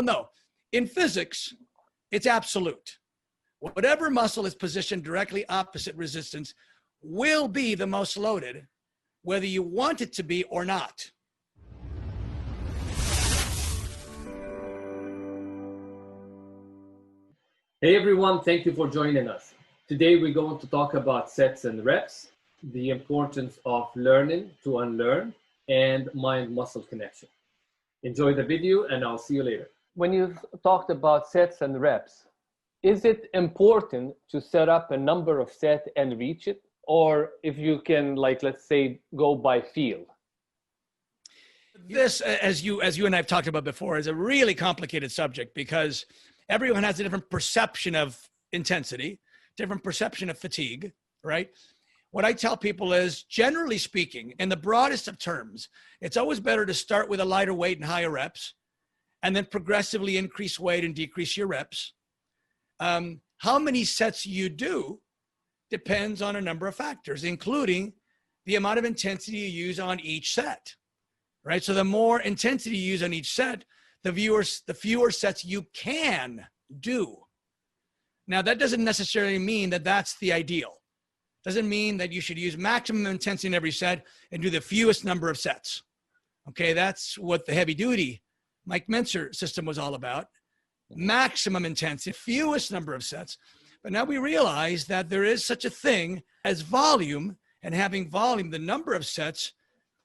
No, in physics, it's absolute. Whatever muscle is positioned directly opposite resistance will be the most loaded, whether you want it to be or not. Hey everyone, thank you for joining us. Today we're going to talk about sets and reps, the importance of learning to unlearn, and mind-muscle connection. Enjoy the video and I'll see you later. When you've talked about sets and reps, is it important to set up a number of sets and reach it? Or if you can, like, let's say, go by feel? This, as you and I have talked about before, is a really complicated subject because everyone has a different perception of intensity, different perception of fatigue, right? What I tell people is, generally speaking, in the broadest of terms, it's always better to start with a lighter weight and higher reps, and then progressively increase weight and decrease your reps. How many sets you do depends on a number of factors, including the amount of intensity you use on each set, right? So the more intensity you use on each set, the fewer sets you can do. Now, that doesn't necessarily mean that that's the ideal. Doesn't mean that you should use maximum intensity in every set and do the fewest number of sets. Okay, that's what the heavy duty Mike Mentzer system was all about. Maximum intensity, fewest number of sets. But now we realize that there is such a thing as volume, and having volume, the number of sets,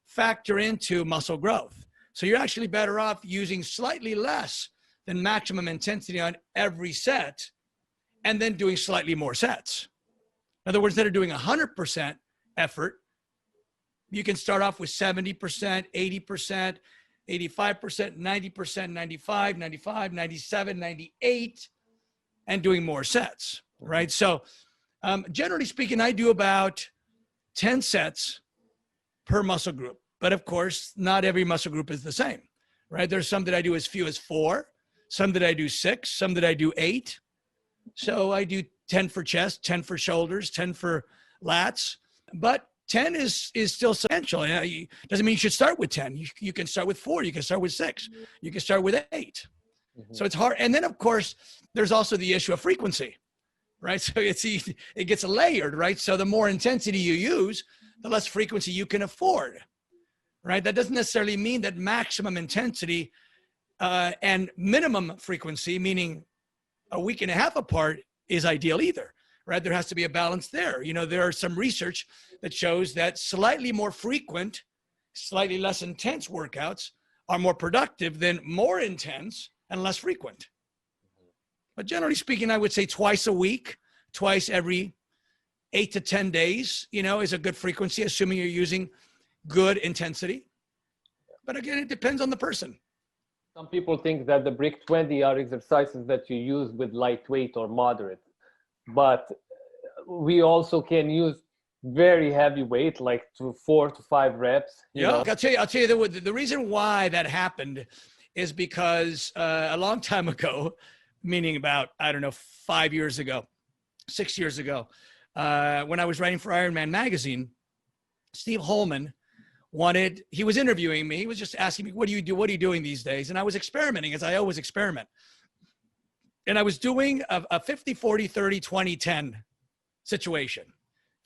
factor into muscle growth. So you're actually better off using slightly less than maximum intensity on every set and then doing slightly more sets. In other words, instead of doing 100% effort, you can start off with 70%, 80%, 85%, 90%, 95, 95, 97, 98, and doing more sets, right? So generally speaking, I do about 10 sets per muscle group. But of course, not every muscle group is the same, right? There's some that I do as few as 4, some that I do 6, some that I do 8. So I do 10 for chest, 10 for shoulders, 10 for lats. But 10 is still substantial. It doesn't mean you should start with 10. You can start with 4. You can start with 6. You can start with 8. So it's hard. And then, of course, there's also the issue of frequency, right? So it gets layered, right? So the more intensity you use, the less frequency you can afford. Right? That doesn't necessarily mean that maximum intensity and minimum frequency, meaning a week and a half apart, is ideal either, right? There has to be a balance there. You know, there are some research that shows that slightly more frequent, slightly less intense workouts are more productive than more intense and less frequent. But generally speaking, I would say twice a week, twice every 8 to 10 days, you know, is a good frequency, assuming you're using good intensity. But again, it depends on the person. Some people think that the Brick 20 are exercises that you use with lightweight or moderate, but we also can use very heavy weight, like 4 to 5 reps. Yeah, I'll tell you the reason why that happened is because a long time ago, meaning about, 5 years ago, 6 years ago, when I was writing for Ironman magazine, Steve Holman he was interviewing me. He was just asking me, what do you do? What are you doing these days? And I was experimenting, as I always experiment. And I was doing a 50, 40, 30, 20, 10 situation.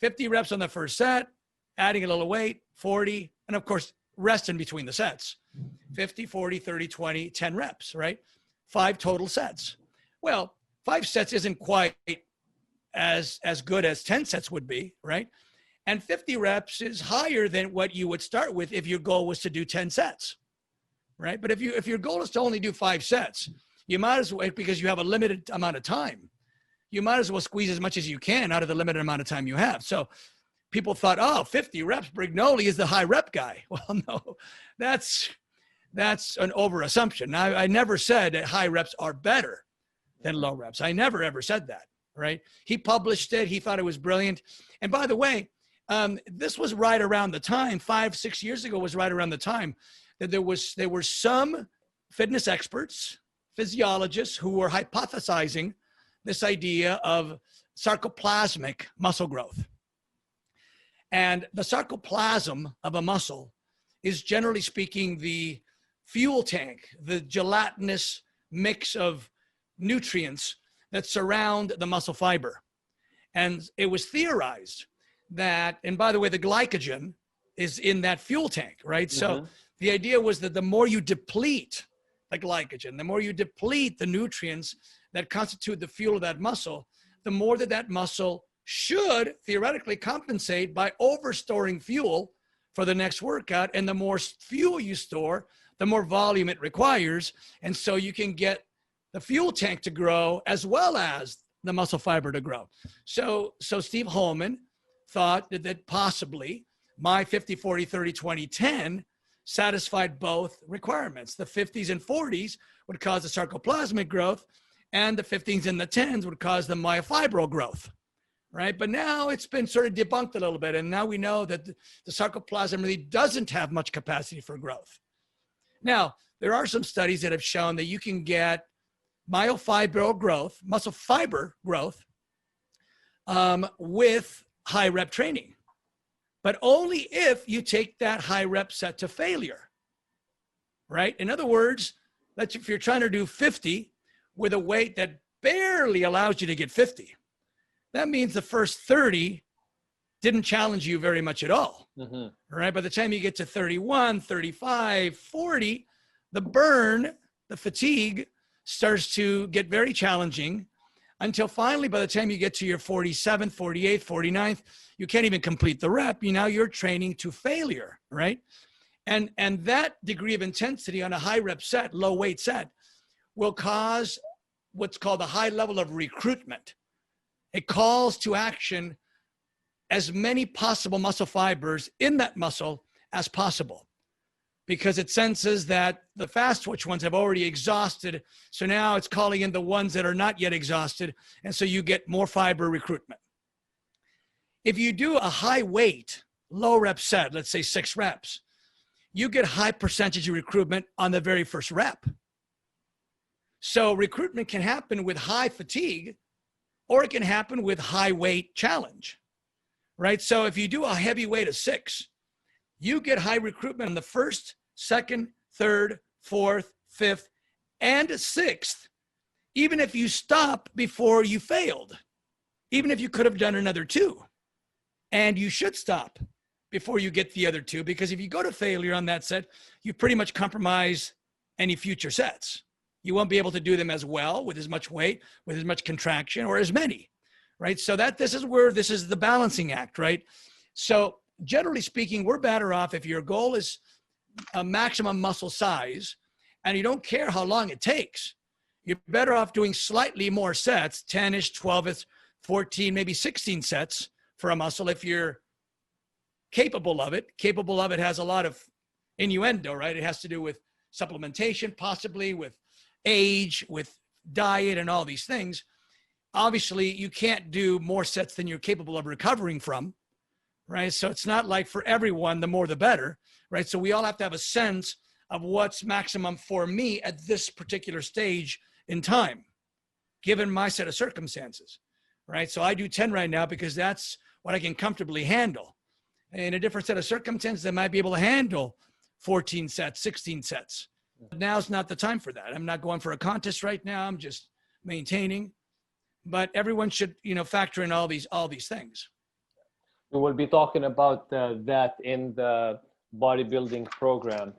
50 reps on the first set, adding a little weight, 40, and of course, rest in between the sets. 50, 40, 30, 20, 10 reps, right? 5 total sets. Well, 5 sets isn't quite as good as 10 sets would be, right? And 50 reps is higher than what you would start with if your goal was to do 10 sets, right? But if your goal is to only do 5 sets, you might as well, because you have a limited amount of time, you might as well squeeze as much as you can out of the limited amount of time you have. So people thought, 50 reps, Brignoli is the high rep guy. Well, no, that's an over assumption. Now, I never said that high reps are better than low reps. I never, ever said that, right? He published it. He thought it was brilliant. And by the way, this was right around the time, 5-6 years ago was right around the time that there were some fitness experts, physiologists who were hypothesizing this idea of sarcoplasmic muscle growth. And the sarcoplasm of a muscle is, generally speaking, the fuel tank, the gelatinous mix of nutrients that surround the muscle fiber. And it was theorized that, and by the way, the glycogen is in that fuel tank, right? So the idea was that the more you deplete the glycogen, the more you deplete the nutrients that constitute the fuel of that muscle, the more that that muscle should theoretically compensate by overstoring fuel for the next workout. And the more fuel you store, the more volume it requires. And so you can get the fuel tank to grow as well as the muscle fiber to grow. So Steve Holman thought that possibly my 50, 40, 30, 20, 10 satisfied both requirements. The 50s and 40s would cause the sarcoplasmic growth, and the 15s and the 10s would cause the myofibril growth, right? But now it's been sort of debunked a little bit, and now we know that the sarcoplasm really doesn't have much capacity for growth. Now, there are some studies that have shown that you can get myofibril growth, muscle fiber growth, with high rep training, but only if you take that high rep set to failure, right? In other words, if you're trying to do 50 with a weight that barely allows you to get 50, that means the first 30 didn't challenge you very much at all, right? By the time you get to 31, 35, 40, the burn, the fatigue starts to get very challenging until finally, by the time you get to your 47th, 48th, 49th, you can't even complete the rep. Now you're training to failure, right? And that degree of intensity on a high rep set, low weight set, will cause what's called a high level of recruitment. It calls to action as many possible muscle fibers in that muscle as possible, because it senses that the fast twitch ones have already exhausted. So now it's calling in the ones that are not yet exhausted. And so you get more fiber recruitment. If you do a high weight, low rep set, let's say 6 reps, you get high percentage of recruitment on the very first rep. So recruitment can happen with high fatigue, or it can happen with high weight challenge, right? So if you do a heavy weight of 6, you get high recruitment on the first, second, third, fourth, fifth, and 6th, even if you stop before you failed, even if you could have done another 2. And you should stop before you get the other 2, because if you go to failure on that set, you pretty much compromise any future sets. You won't be able to do them as well with as much weight, with as much contraction, or as many, right? So this is the balancing act, right? So generally speaking, we're better off if your goal is a maximum muscle size and you don't care how long it takes. You're better off doing slightly more sets, 10-ish, 12-ish, 14, maybe 16 sets for a muscle if you're capable of it. Capable of it has a lot of innuendo, right? It has to do with supplementation, possibly with age, with diet, and all these things. Obviously, you can't do more sets than you're capable of recovering from, right? So it's not like for everyone, the more the better, right? So we all have to have a sense of what's maximum for me at this particular stage in time, given my set of circumstances, right? So I do 10 right now because that's what I can comfortably handle. In a different set of circumstances, I might be able to handle 14 sets, 16 sets. But now's not the time for that. I'm not going for a contest right now. I'm just maintaining. But everyone should, factor in all these things. We will be talking about that in the bodybuilding program,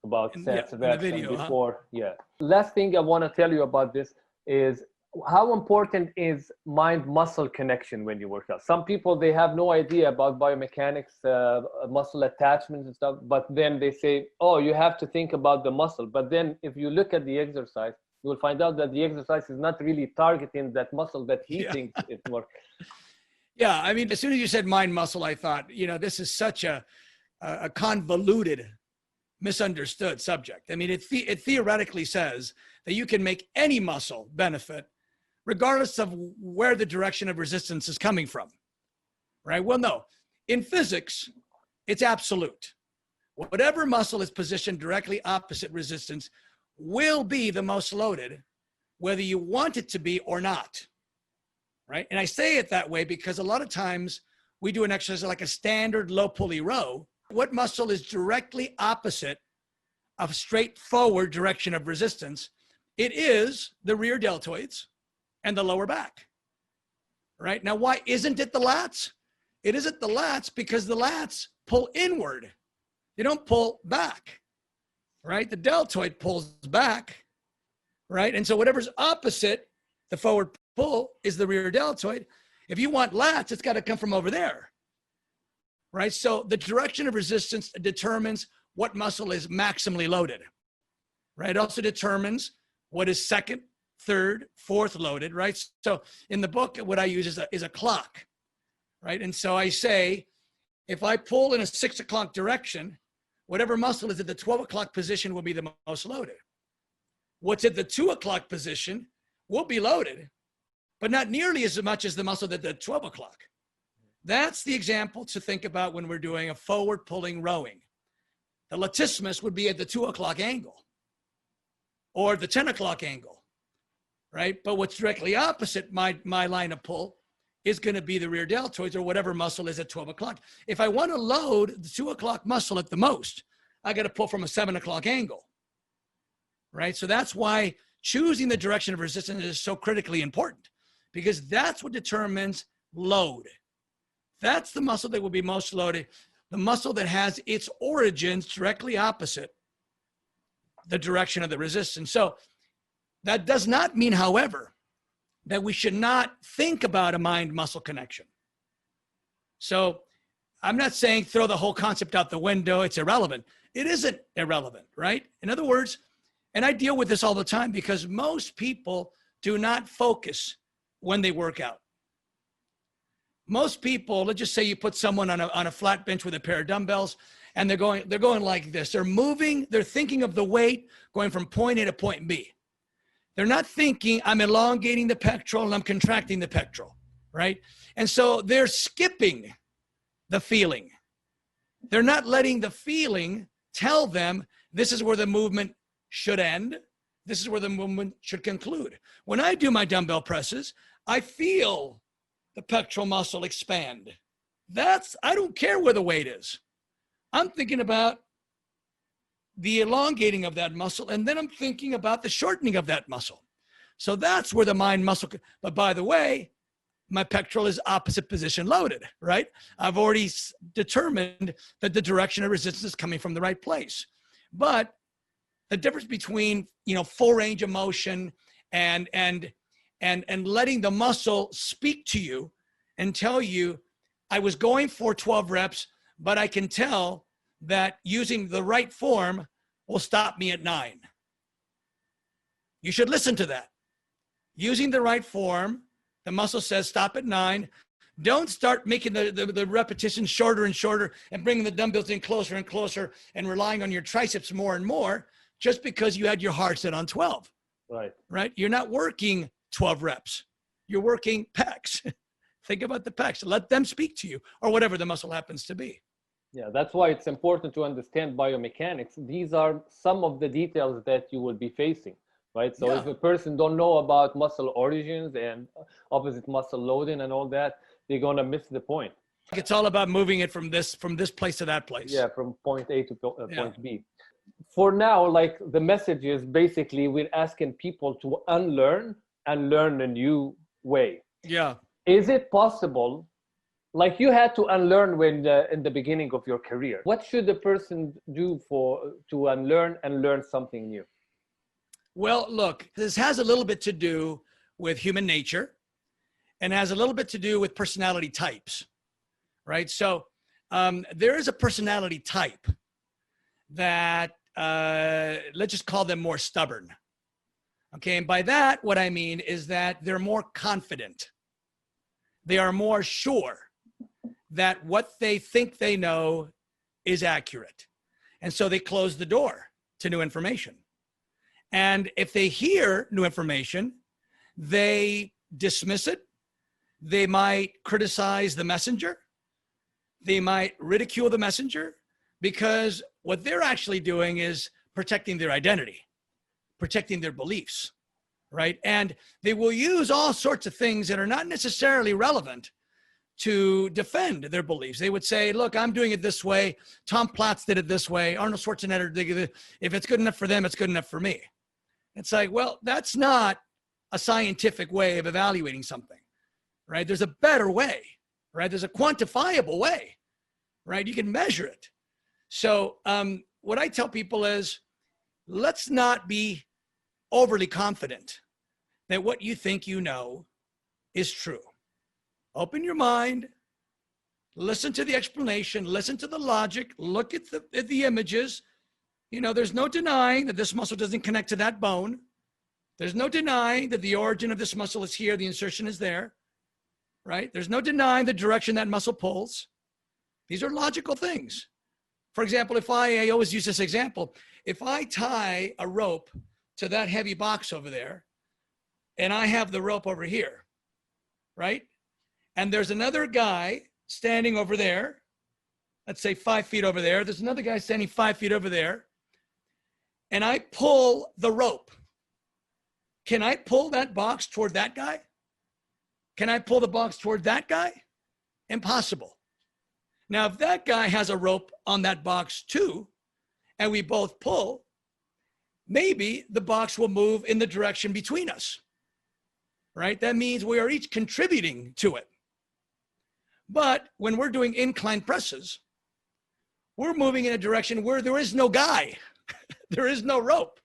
about sets, reps, video, and before. Yeah. Last thing I want to tell you about this is how important is mind-muscle connection when you work out. Some people, they have no idea about biomechanics, muscle attachments and stuff, but then they say, oh, you have to think about the muscle. But then if you look at the exercise, you will find out that the exercise is not really targeting that muscle that he thinks it works. Yeah, I mean, as soon as you said mind muscle, I thought, this is such a convoluted, misunderstood subject. I mean, it theoretically says that you can make any muscle benefit regardless of where the direction of resistance is coming from, right? Well, no, in physics, it's absolute. Whatever muscle is positioned directly opposite resistance will be the most loaded, whether you want it to be or not, right? And I say it that way because a lot of times we do an exercise like a standard low pulley row. What muscle is directly opposite of straightforward direction of resistance It is the rear deltoids and the lower back, right? Now, why isn't it the lats? It isn't the lats because the lats pull inward. They don't pull back, right? The deltoid pulls back, right? And so whatever's opposite the forward pull is the rear deltoid. If you want lats, it's got to come from over there, right? So the direction of resistance determines what muscle is maximally loaded, right? It also determines what is second, third, fourth loaded, right? So in the book, what I use is a clock, right? And so I say, if I pull in a 6 o'clock direction, whatever muscle is at the 12 o'clock position will be the most loaded. What's at the 2 o'clock position will be loaded, but not nearly as much as the muscle at the 12 o'clock. That's the example to think about when we're doing a forward pulling rowing. The latissimus would be at the 2 o'clock angle or the 10 o'clock angle, right? But what's directly opposite my line of pull is going to be the rear deltoids or whatever muscle is at 12 o'clock. If I want to load the 2 o'clock muscle at the most, I got to pull from a 7 o'clock angle, right? So that's why choosing the direction of resistance is so critically important, because that's what determines load. That's the muscle that will be most loaded, the muscle that has its origins directly opposite the direction of the resistance. So that does not mean, however, that we should not think about a mind-muscle connection. So I'm not saying throw the whole concept out the window, it's irrelevant. It isn't irrelevant, right? In other words, and I deal with this all the time because most people do not focus when they work out. Most people, let's just say you put someone on a flat bench with a pair of dumbbells and they're going like this. They're moving, they're thinking of the weight going from point A to point B. They're not thinking, I'm elongating the pectoral and I'm contracting the pectoral, right? And so they're skipping the feeling. They're not letting the feeling tell them this is where the movement should end. This is where the movement should conclude. When I do my dumbbell presses, I feel the pectoral muscle expand. I don't care where the weight is. I'm thinking about the elongating of that muscle, and then I'm thinking about the shortening of that muscle. So that's where the mind muscle, but by the way, my pectoral is opposite position loaded, right? I've already determined that the direction of resistance is coming from the right place. But the difference between, full range of motion and letting the muscle speak to you and tell you, I was going for 12 reps, but I can tell that using the right form will stop me at 9. You should listen to that. Using the right form, the muscle says stop at 9. Don't start making the repetitions shorter and shorter and bringing the dumbbells in closer and closer and relying on your triceps more and more just because you had your heart set on 12. Right? You're not working 12 reps. You're working pecs. Think about the pecs. Let them speak to you or whatever the muscle happens to be. Yeah, that's why it's important to understand biomechanics. These are some of the details that you will be facing, right? So if a person don't know about muscle origins and opposite muscle loading and all that, they're going to miss the point. It's all about moving it from this place to that place. Yeah, from point A to point B. For now, like the message is basically we're asking people to unlearn and learn a new way. Yeah. Is it possible? Like you had to unlearn when in the beginning of your career. What should a person do to unlearn and learn something new? Well, look, this has a little bit to do with human nature and has a little bit to do with personality types, right? So there is a personality type that, let's just call them more stubborn. Okay, and by that, what I mean is that they're more confident. They are more sure that what they think they know is accurate. And so they close the door to new information. And if they hear new information, they dismiss it. They might criticize the messenger. They might ridicule the messenger because what they're actually doing is protecting their identity, protecting their beliefs, right? And they will use all sorts of things that are not necessarily relevant to defend their beliefs. They would say, look, I'm doing it this way. Tom Platz did it this way. Arnold Schwarzenegger did it. If it's good enough for them, it's good enough for me, It's like, well, that's not a scientific way of evaluating something, right? There's a better way, right? There's a quantifiable way, right? You can measure it. So what I tell people is, let's not be overly confident that what you think you know is true. Open your mind, listen to the explanation, listen to the logic, look at the images. You know, there's no denying that this muscle doesn't connect to that bone. There's no denying that the origin of this muscle is here, the insertion is there, right? There's no denying the direction that muscle pulls. These are logical things. For example, if I always use this example, if I tie a rope to that heavy box over there, and I have the rope over here, right? And there's another guy standing over there, let's say 5 feet over there. There's another guy standing 5 feet over there. And I pull the rope. Can I pull that box toward that guy? Can I pull the box toward that guy? Impossible. Now, if that guy has a rope on that box too, and we both pull, maybe the box will move in the direction between us, right? That means we are each contributing to it. But when we're doing incline presses, we're moving in a direction where there is no guy. There is no rope.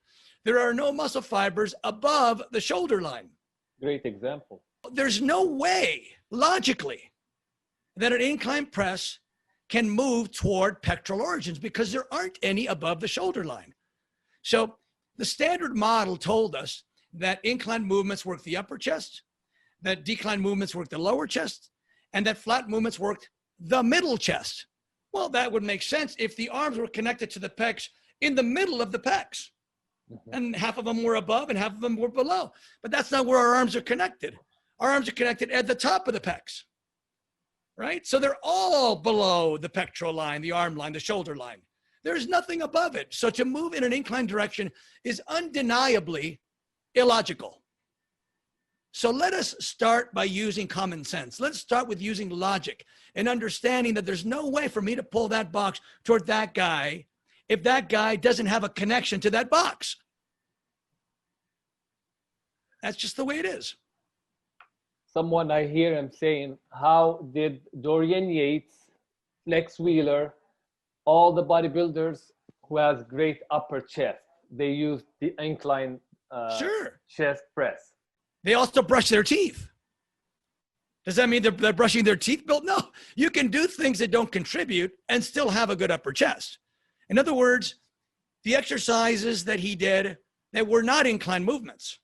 There are no muscle fibers above the shoulder line. Great example. There's no way, logically, that an incline press can move toward pectoral origins because there aren't any above the shoulder line. So the standard model told us that incline movements work the upper chest, that decline movements work the lower chest, and that flat movements worked the middle chest. Well, that would make sense if the arms were connected to the pecs in the middle of the pecs. And half of them were above and half of them were below. But that's not where our arms are connected. Our arms are connected at the top of the pecs, right? So they're all below the pectoral line, the arm line, the shoulder line. There's nothing above it. So to move in an inclined direction is undeniably illogical. So let us start by using common sense. Let's start with using logic and understanding that there's no way for me to pull that box toward that guy if that guy doesn't have a connection to that box. That's just the way it is. Someone I hear him saying, how did Dorian Yates, Flex Wheeler, all the bodybuilders who has great upper chest, they use the incline chest press. They also brush their teeth. Does that mean they're brushing their teeth, Bill? No, you can do things that don't contribute and still have a good upper chest. In other words, the exercises that he did that were not incline movements,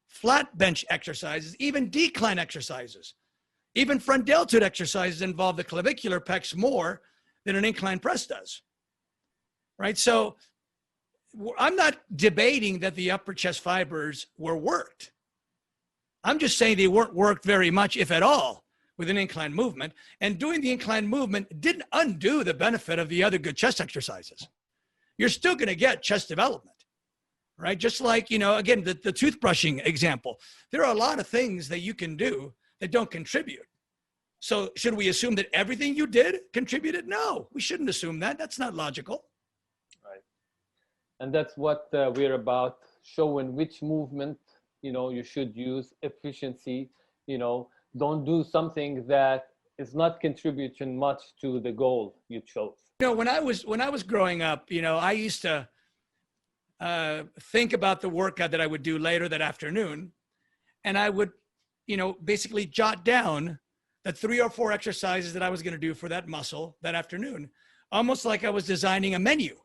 flat bench exercises, even decline exercises, even front deltoid exercises involve the clavicular pecs more than an incline press does, right? So I'm not debating that the upper chest fibers were worked. I'm just saying they weren't worked very much, if at all, with an incline movement. And doing the incline movement didn't undo the benefit of the other good chest exercises. You're still going to get chest development, right? Just like, you know, again, the toothbrushing example. There are a lot of things that you can do that don't contribute. So should we assume that everything you did contributed? No, we shouldn't assume that. That's not logical. Right. And that's what we're about, showing which movement, you know, you should use, efficiency, you know, don't do something that is not contributing much to the goal you chose. You know, when I was growing up, you know, I used to think about the workout that I would do later that afternoon. And I would, you know, basically jot down the 3 or 4 exercises that I was going to do for that muscle that afternoon, almost like I was designing a menu,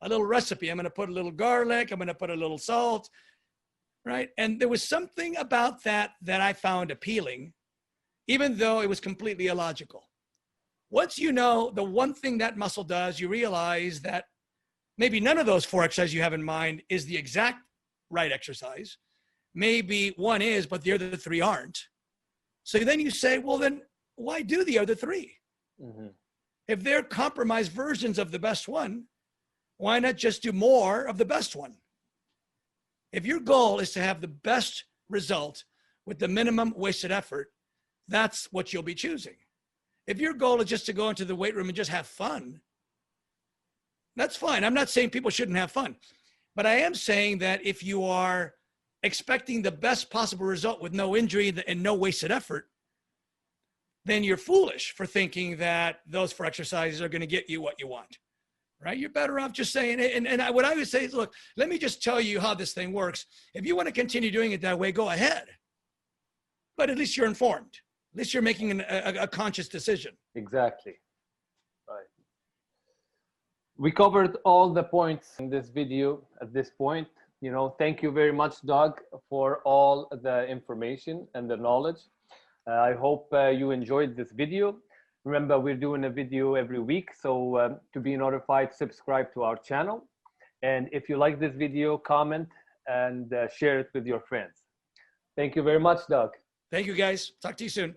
a little recipe. I'm going to put a little garlic. I'm going to put a little salt. Right. And there was something about that I found appealing, even though it was completely illogical. Once you know the one thing that muscle does, you realize that maybe none of those 4 exercises you have in mind is the exact right exercise. Maybe one is, but the other 3 aren't. So then you say, well, then why do the other 3? Mm-hmm. If they're compromised versions of the best one, why not just do more of the best one? If your goal is to have the best result with the minimum wasted effort, that's what you'll be choosing. If your goal is just to go into the weight room and just have fun, that's fine. I'm not saying people shouldn't have fun. But I am saying that if you are expecting the best possible result with no injury and no wasted effort, then you're foolish for thinking that those 4 exercises are going to get you what you want, right? You're better off just saying, what I would say is, look, let me just tell you how this thing works. If you want to continue doing it that way, go ahead. But at least you're informed. At least you're making a conscious decision. Exactly. Right. We covered all the points in this video at this point. You know, thank you very much, Doug, for all the information and the knowledge. I hope you enjoyed this video. Remember, we're doing a video every week, so to be notified, subscribe to our channel. And if you like this video, comment and share it with your friends. Thank you very much, Doug. Thank you, guys. Talk to you soon.